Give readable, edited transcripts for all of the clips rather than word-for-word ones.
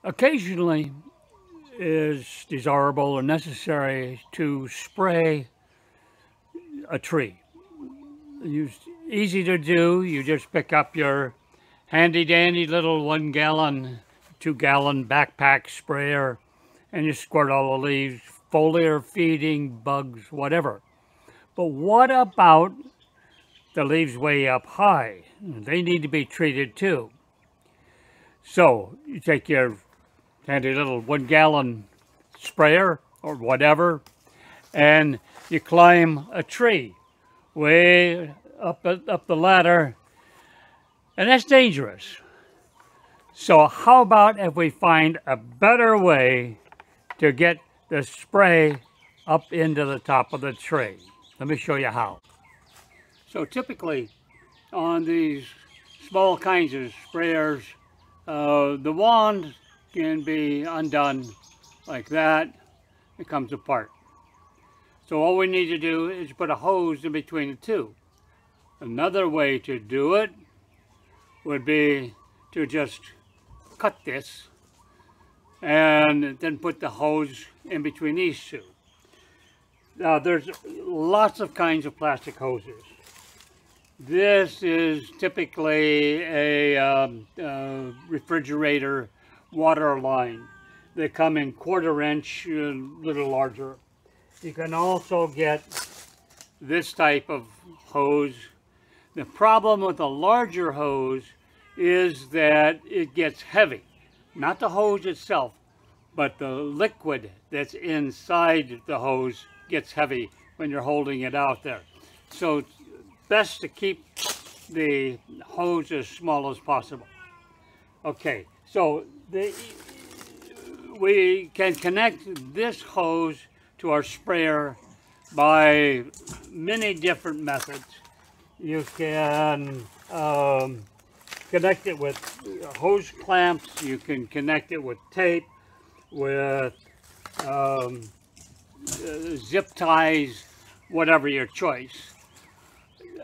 Occasionally is desirable or necessary to spray a tree. Easy to do. You just pick up your handy dandy little 1 gallon, 2 gallon backpack sprayer and you squirt all the leaves, foliar, feeding, bugs, whatever. But what about the leaves way up high? They need to be treated too. So you take your handy little 1 gallon sprayer or whatever, and you climb a tree way up the ladder, and that's dangerous. So how about if we find a better way to get the spray up into the top of the tree? Let me show you how. So typically on these small kinds of sprayers, the wand can be undone like that. It comes apart. So all we need to do is put a hose in between the two. Another way to do it would be to just cut this and then put the hose in between these two. Now there's lots of kinds of plastic hoses. This is typically a refrigerator water line. They come in 1/4 inch, a little larger. You can also get this type of hose. The problem with a larger hose is that it gets heavy. Not the hose itself, but the liquid that's inside the hose gets heavy when you're holding it out there. So it's best to keep the hose as small as possible. Okay, so we can connect this hose to our sprayer by many different methods. You can connect it with hose clamps, you can connect it with tape, with zip ties, whatever your choice.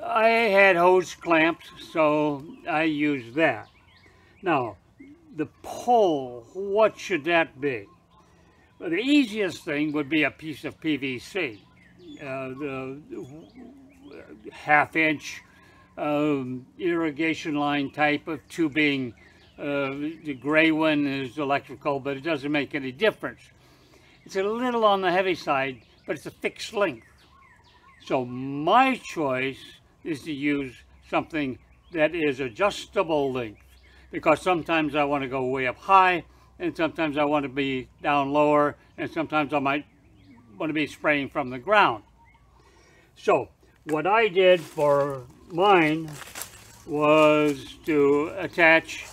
I had hose clamps, so I used that. Now, the pole, what should that be? Well, the easiest thing would be a piece of PVC, the 1/2 inch irrigation line type of tubing. The gray one is electrical, but it doesn't make any difference. It's a little on the heavy side, but it's a fixed length. So my choice is to use something that is adjustable length, because sometimes I want to go way up high, and sometimes I want to be down lower, and sometimes I might want to be spraying from the ground. So what I did for mine was to attach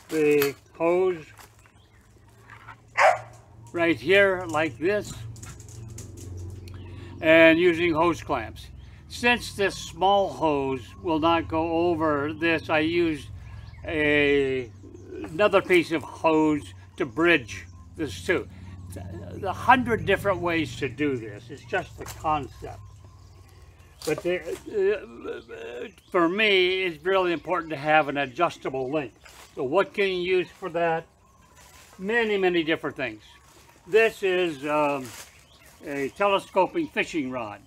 the hose right here like this, and using hose clamps. Since this small hose will not go over this, I used another piece of hose to bridge this too. 100 different ways to do this. It's just the concept. But for me, it's really important to have an adjustable length. So what can you use for that? Many, many different things. This is a telescoping fishing rod,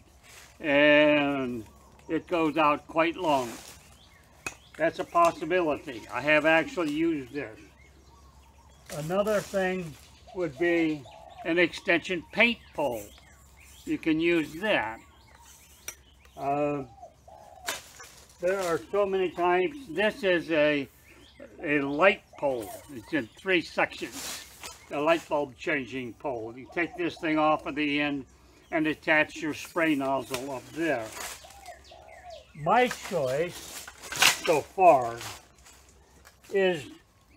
and it goes out quite long. That's a possibility. I have actually used this. Another thing would be an extension paint pole. You can use that. There are so many types. This is a light pole. It's in 3 sections. A light bulb changing pole. You take this thing off at the end and attach your spray nozzle up there. My choice so far is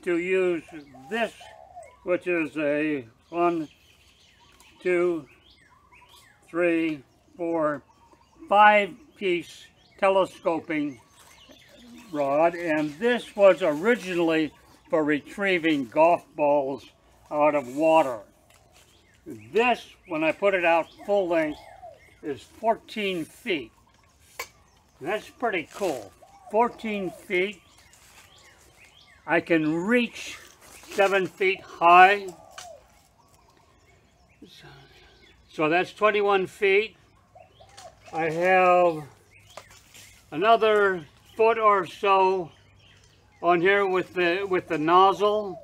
to use this, which is a 1, 2, 3, 4, 5-piece telescoping rod, and this was originally for retrieving golf balls out of water. This, when I put it out full length, is 14 feet. That's pretty cool. 14 feet. I can reach 7 feet high. So that's 21 feet. I have another foot or so on here with the nozzle,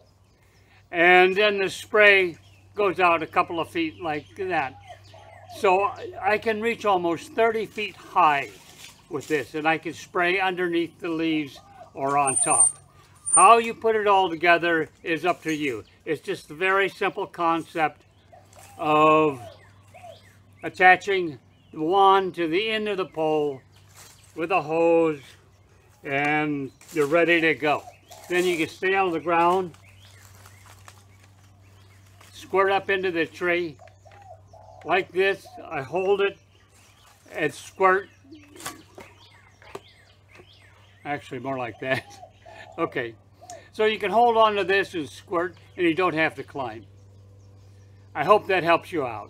and then the spray goes out a couple of feet like that. So I can reach almost 30 feet high with this, and I can spray underneath the leaves or on top. How you put it all together is up to you. It's just a very simple concept of attaching the wand to the end of the pole with a hose, and you're ready to go. Then you can stay on the ground, squirt up into the tree like this. I hold it and squirt. Actually, more like that. Okay, so you can hold on to this and squirt, and you don't have to climb. I hope that helps you out.